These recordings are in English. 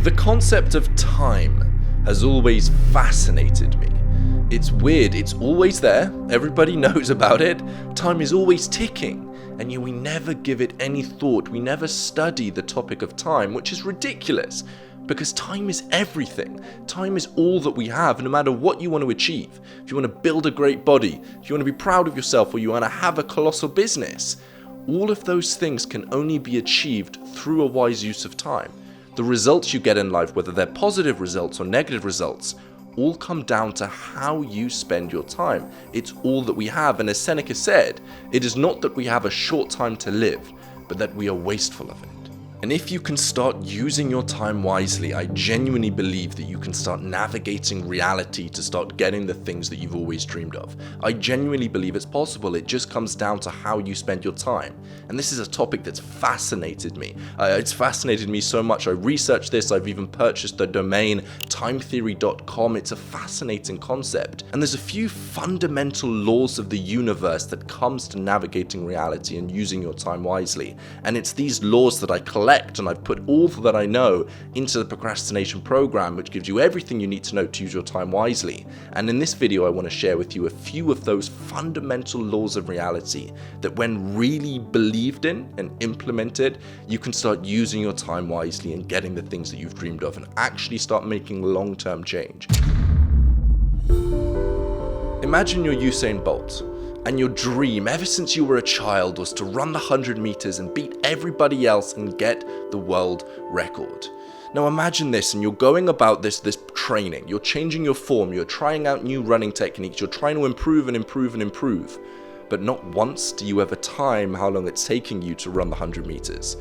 The concept of time has always fascinated me. It's weird, it's always there, everybody knows about it, time is always ticking, and yet we never give it any thought, we never study the topic of time, which is ridiculous, because time is everything. Time is all that we have, no matter what you want to achieve. If you want to build a great body, if you want to be proud of yourself, or you want to have a colossal business, all of those things can only be achieved through a wise use of time. The results you get in life, whether they're positive results or negative results, all come down to how you spend your time. It's all that we have, and as Seneca said, it is not that we have a short time to live, but that we are wasteful of it. And if you can start using your time wisely, I genuinely believe that you can start navigating reality to start getting the things that you've always dreamed of. I genuinely believe it's possible. It just comes down to how you spend your time. And this is a topic that's fascinated me. It's fascinated me so much. I researched this. I've even purchased the domain timetheory.com. It's a fascinating concept. And there's a few fundamental laws of the universe that comes to navigating reality and using your time wisely. And it's these laws that I collect, and I've put all that I know into the procrastination program, which gives you everything you need to know to use your time wisely. And in this video, I want to share with you a few of those fundamental laws of reality that, when really believed in and implemented, you can start using your time wisely and getting the things that you've dreamed of and actually start making long-term change. Imagine you're Usain Bolt, and your dream ever since you were a child was to run the 100 meters and beat everybody else and get the world record. Now imagine this, and you're going about this training, you're changing your form, you're trying out new running techniques, you're trying to improve and improve and improve, but not once do you ever time how long it's taking you to run the 100 meters.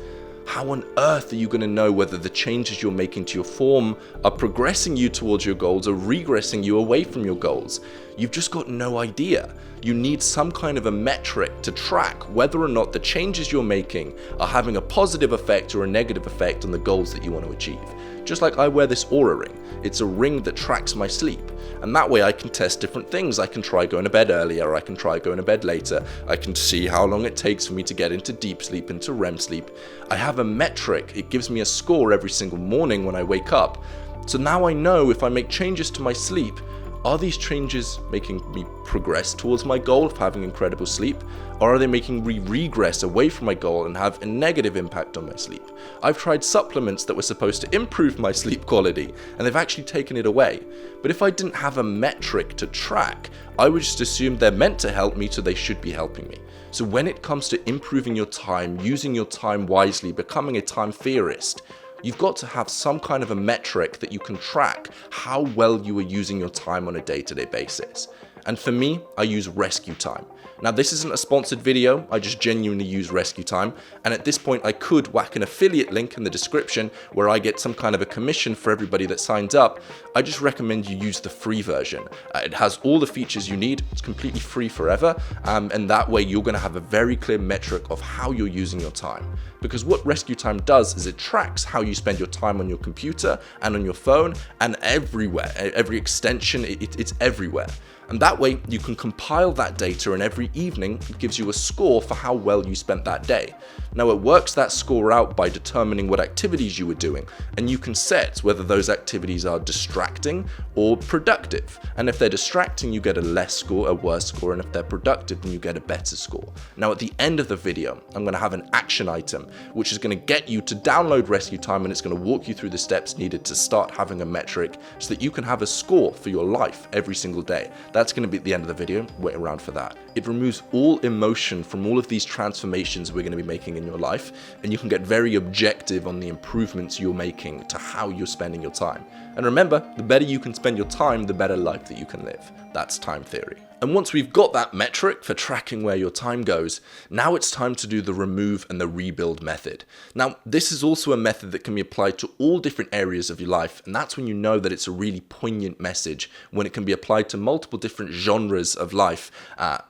How on earth are you going to know whether the changes you're making to your form are progressing you towards your goals or regressing you away from your goals? You've just got no idea. You need some kind of a metric to track whether or not the changes you're making are having a positive effect or a negative effect on the goals that you want to achieve. Just like I wear this Aura ring. It's a ring that tracks my sleep. And that way I can test different things. I can try going to bed earlier, I can try going to bed later, I can see how long it takes for me to get into deep sleep, into REM sleep. I have a metric, it gives me a score every single morning when I wake up. So now I know if I make changes to my sleep, are these changes making me progress towards my goal of having incredible sleep? Or are they making me regress away from my goal and have a negative impact on my sleep? I've tried supplements that were supposed to improve my sleep quality, and they've actually taken it away. But if I didn't have a metric to track, I would just assume they're meant to help me, so they should be helping me. So when it comes to improving your time, using your time wisely, becoming a time theorist, you've got to have some kind of a metric that you can track how well you are using your time on a day-to-day basis. And for me, I use rescue time. Now, this isn't a sponsored video, I just genuinely use rescue time. And at this point, I could whack an affiliate link in the description where I get some kind of a commission for everybody that signs up. I just recommend you use the free version. It has all the features you need, it's completely free forever. And that way you're gonna have a very clear metric of how you're using your time. Because what rescue time does is it tracks how you spend your time on your computer and on your phone and everywhere, every extension, it's everywhere. And that way you can compile that data, and every evening it gives you a score for how well you spent that day. Now it works that score out by determining what activities you were doing, and you can set whether those activities are distracting or productive. And if they're distracting, you get a less score, a worse score, and if they're productive, then you get a better score. Now at the end of the video, I'm going to have an action item, which is going to get you to download Rescue Time, and it's going to walk you through the steps needed to start having a metric so that you can have a score for your life every single day. That's going to be at the end of the video, wait around for that. It removes all emotion from all of these transformations we're going to be making in your life, and you can get very objective on the improvements you're making to how you're spending your time. And remember, the better you can spend your time, the better life that you can live. That's time theory. And once we've got that metric for tracking where your time goes, now it's time to do the remove and the rebuild method. Now, this is also a method that can be applied to all different areas of your life, and that's when you know that it's a really poignant message, when it can be applied to multiple different genres of life.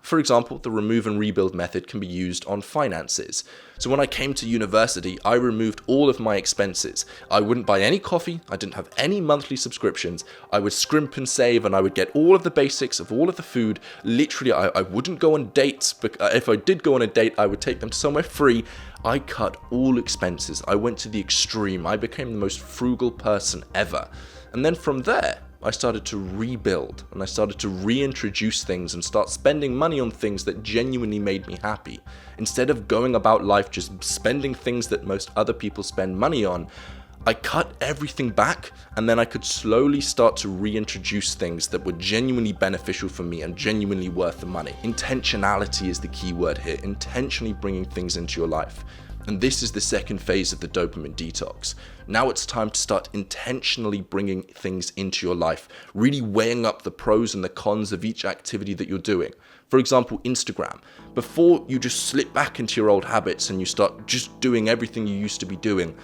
For example, the remove and rebuild method can be used on finances. So when I came to university, I removed all of my expenses. I wouldn't buy any coffee, I didn't have any monthly subscriptions, I would scrimp and save, and I would get all of the basics of all of the food. Literally, I wouldn't go on dates, but if I did go on a date, I would take them to somewhere free. I cut all expenses. I went to the extreme. I became the most frugal person ever. And then from there, I started to rebuild, and I started to reintroduce things and start spending money on things that genuinely made me happy. Instead of going about life just spending things that most other people spend money on, I cut everything back, and then I could slowly start to reintroduce things that were genuinely beneficial for me and genuinely worth the money. Intentionality is the key word here, intentionally bringing things into your life. And this is the second phase of the dopamine detox. Now it's time to start intentionally bringing things into your life, really weighing up the pros and the cons of each activity that you're doing. For example, Instagram. Before you just slip back into your old habits and you start just doing everything you used to be doing,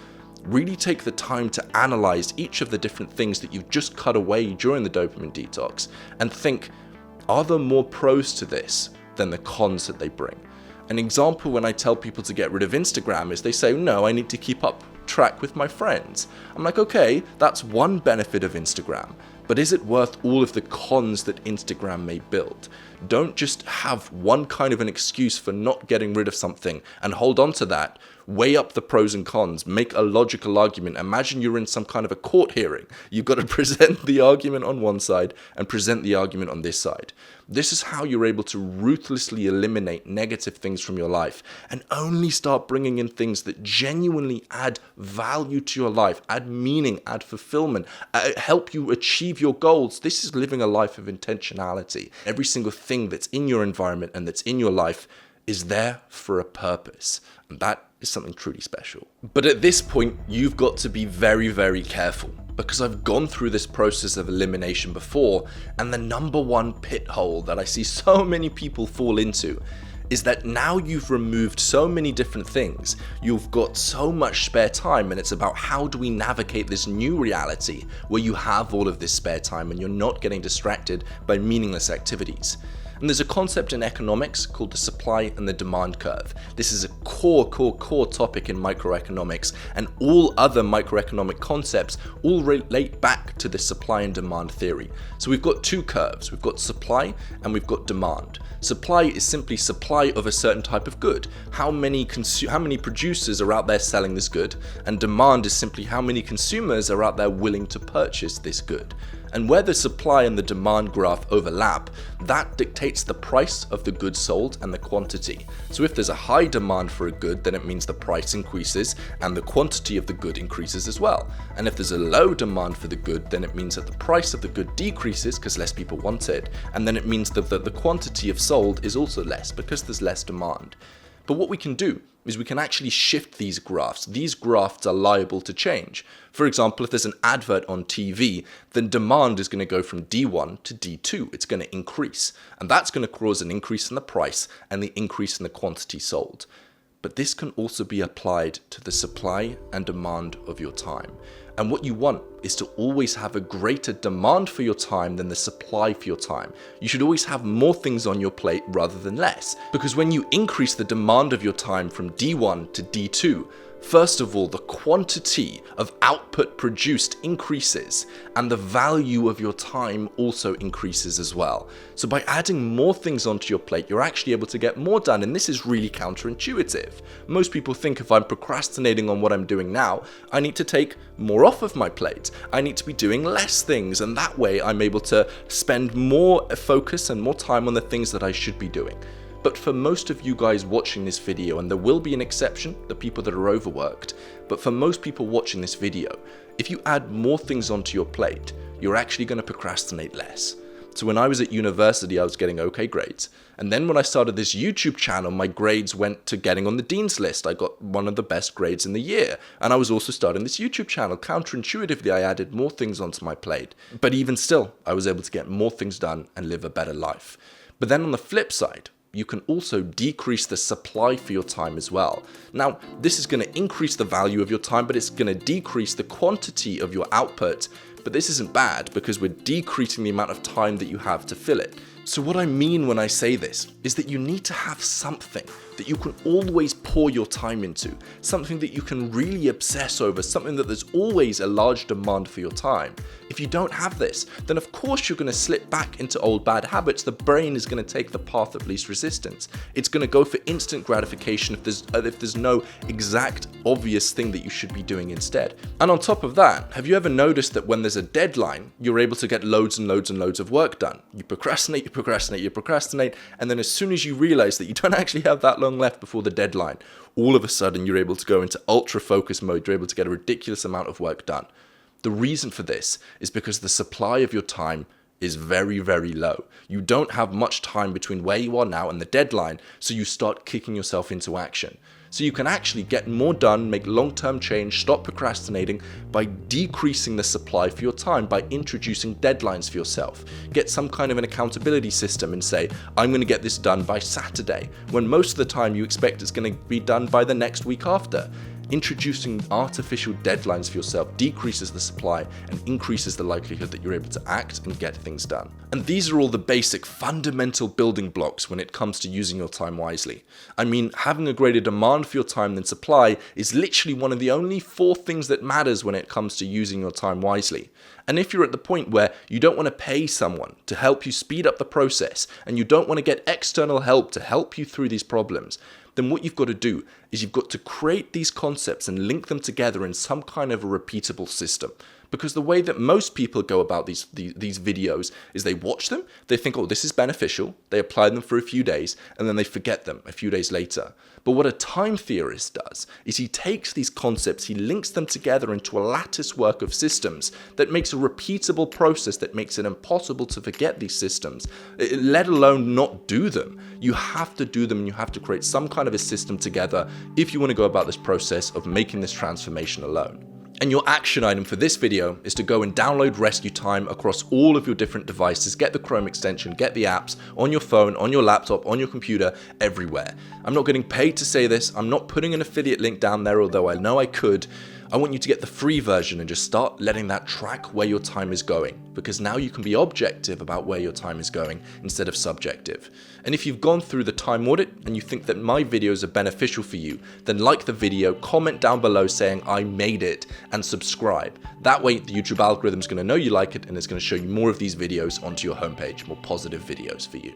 really take the time to analyze each of the different things that you've just cut away during the dopamine detox and think, are there more pros to this than the cons that they bring? An example when I tell people to get rid of Instagram is they say, no, I need to keep up track with my friends. I'm like, okay, that's one benefit of Instagram, but is it worth all of the cons that Instagram may build? Don't just have one kind of an excuse for not getting rid of something and hold on to that. Weigh up the pros and cons, make a logical argument. Imagine you're in some kind of a court hearing. You've got to present the argument on one side and present the argument on this side. This is how you're able to ruthlessly eliminate negative things from your life and only start bringing in things that genuinely add value to your life, add meaning, add fulfillment, help you achieve your goals. This is living a life of intentionality. Every single thing that's in your environment and that's in your life is there for a purpose. And that is something truly special. But at this point, you've got to be very, very careful, because I've gone through this process of elimination before, and the number one pit hole that I see so many people fall into is that now you've removed so many different things, you've got so much spare time, and it's about how do we navigate this new reality where you have all of this spare time and you're not getting distracted by meaningless activities. And there's a concept in economics called the supply and the demand curve. This is a core topic in microeconomics, and all other microeconomic concepts all relate back to the supply and demand theory. So we've got two curves. We've got supply and we've got demand. Supply is simply supply of a certain type of good. How many producers are out there selling this good? And demand is simply how many consumers are out there willing to purchase this good. And where the supply and the demand graph overlap, that dictates the price of the good sold and the quantity. So if there's a high demand for a good, then it means the price increases and the quantity of the good increases as well. And if there's a low demand for the good, then it means that the price of the good decreases because less people want it. And then it means that the quantity of sold is also less because there's less demand. But what we can do is we can actually shift these graphs. These graphs are liable to change. For example, if there's an advert on TV, then demand is going to go from D1 to D2. It's going to increase. And that's going to cause an increase in the price and the increase in the quantity sold. But this can also be applied to the supply and demand of your time. And what you want is to always have a greater demand for your time than the supply for your time. You should always have more things on your plate rather than less. Because when you increase the demand of your time from D1 to D2, first of all, the quantity of output produced increases and the value of your time also increases as well. So by adding more things onto your plate, you're actually able to get more done, and this is really counterintuitive. Most people think if I'm procrastinating on what I'm doing now, I need to take more off of my plate. I need to be doing less things, and that way I'm able to spend more focus and more time on the things that I should be doing. But for most of you guys watching this video, and there will be an exception, the people that are overworked, but for most people watching this video, if you add more things onto your plate, you're actually going to procrastinate less. So when I was at university, I was getting okay grades. And then when I started this YouTube channel, my grades went to getting on the dean's list. I got one of the best grades in the year. And I was also starting this YouTube channel. Counterintuitively, I added more things onto my plate. But even still, I was able to get more things done and live a better life. But then on the flip side, you can also decrease the supply for your time as well. Now, this is going to increase the value of your time, but it's going to decrease the quantity of your output. But this isn't bad because we're decreasing the amount of time that you have to fill it. So what I mean when I say this is that you need to have something that you can always pour your time into, something that you can really obsess over, something that there's always a large demand for your time. If you don't have this, then of course you're going to slip back into old bad habits. The brain is going to take the path of least resistance. It's going to go for instant gratification if there's no exact obvious thing that you should be doing instead. And on top of that, have you ever noticed that when there's a deadline, you're able to get loads and loads and loads of work done? You procrastinate, and then as soon as you realize that you don't actually have that long left before the deadline, all of a sudden you're able to go into ultra focus mode. You're able to get a ridiculous amount of work done. The reason for this is because the supply of your time is very, very low. You don't have much time between where you are now and the deadline, so you start kicking yourself into action. So you can actually get more done, make long-term change, stop procrastinating by decreasing the supply for your time, by introducing deadlines for yourself. Get some kind of an accountability system and say, I'm going to get this done by Saturday, when most of the time you expect it's going to be done by the next week after. Introducing artificial deadlines for yourself decreases the supply and increases the likelihood that you're able to act and get things done. And these are all the basic fundamental building blocks when it comes to using your time wisely. I mean, having a greater demand for your time than supply is literally one of the only 4 things that matters when it comes to using your time wisely. And if you're at the point where you don't want to pay someone to help you speed up the process, and you don't want to get external help to help you through these problems, then what you've got to do is you've got to create these concepts and link them together in some kind of a repeatable system. Because the way that most people go about these videos is they watch them, they think, oh, this is beneficial, they apply them for a few days, and then they forget them a few days later. But what a time theorist does is he takes these concepts, he links them together into a lattice work of systems that makes a repeatable process that makes it impossible to forget these systems, let alone not do them. You have to do them, and you have to create some kind of a system together if you want to go about this process of making this transformation alone. And your action item for this video is to go and download Rescue Time across all of your different devices. Get the Chrome extension, get the apps on your phone, on your laptop, on your computer, everywhere. I'm not getting paid to say this. I'm not putting an affiliate link down there, although I know I could. I want you to get the free version and just start letting that track where your time is going, because now you can be objective about where your time is going instead of subjective. And if you've gone through the time audit and you think that my videos are beneficial for you, then like the video, comment down below saying I made it, and subscribe. That way the YouTube algorithm is going to know you like it, and it's going to show you more of these videos onto your homepage, more positive videos for you.